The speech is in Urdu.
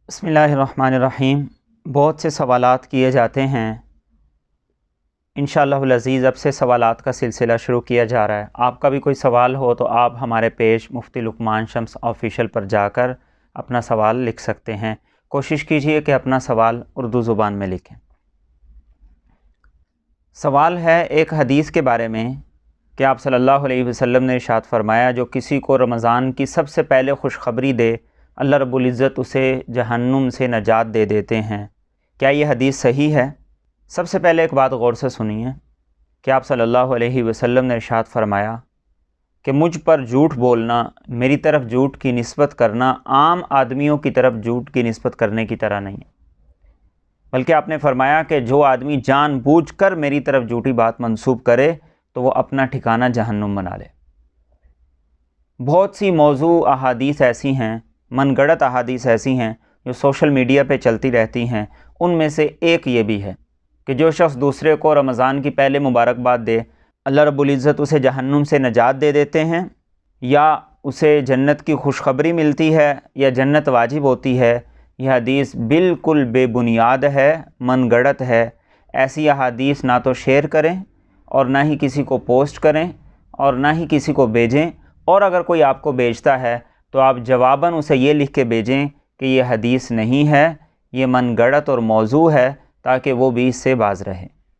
بسم اللہ الرحمن الرحیم۔ بہت سے سوالات کیے جاتے ہیں، انشاءاللہ العزیز اب سے سوالات کا سلسلہ شروع کیا جا رہا ہے۔ آپ کا بھی کوئی سوال ہو تو آپ ہمارے پیج مفتی لقمان شمس آفیشیل پر جا کر اپنا سوال لکھ سکتے ہیں۔ کوشش کیجئے کہ اپنا سوال اردو زبان میں لکھیں۔ سوال ہے ایک حدیث کے بارے میں کہ آپ صلی اللہ علیہ وسلم نے ارشاد فرمایا، جو کسی کو رمضان کی سب سے پہلے خوشخبری دے اللہ رب العزت اسے جہنم سے نجات دے دیتے ہیں۔ کیا یہ حدیث صحیح ہے؟ سب سے پہلے ایک بات غور سے سنیے کہ آپ صلی اللہ علیہ وسلم نے ارشاد فرمایا کہ مجھ پر جھوٹ بولنا، میری طرف جھوٹ کی نسبت کرنا عام آدمیوں کی طرف جھوٹ کی نسبت کرنے کی طرح نہیں ہے، بلکہ آپ نے فرمایا کہ جو آدمی جان بوجھ کر میری طرف جھوٹی بات منسوب کرے تو وہ اپنا ٹھکانہ جہنم بنا لے۔ بہت سی موضوع احادیث ایسی ہیں، من گڑت احادیث ایسی ہیں جو سوشل میڈیا پہ چلتی رہتی ہیں۔ ان میں سے ایک یہ بھی ہے کہ جو شخص دوسرے کو رمضان کی پہلے مبارکباد دے، اللہ رب العزت اسے جہنم سے نجات دے دیتے ہیں، یا اسے جنت کی خوشخبری ملتی ہے، یا جنت واجب ہوتی ہے۔ یہ حدیث بالکل بے بنیاد ہے، من گڑت ہے۔ ایسی احادیث نہ تو شیئر کریں اور نہ ہی کسی کو پوسٹ کریں اور نہ ہی کسی کو بھیجیں، اور اگر کوئی آپ کو بھیجتا ہے تو آپ جواباً اسے یہ لکھ کے بھیجیں کہ یہ حدیث نہیں ہے، یہ من گڑت اور موضوع ہے، تاکہ وہ بھی اس سے باز رہے۔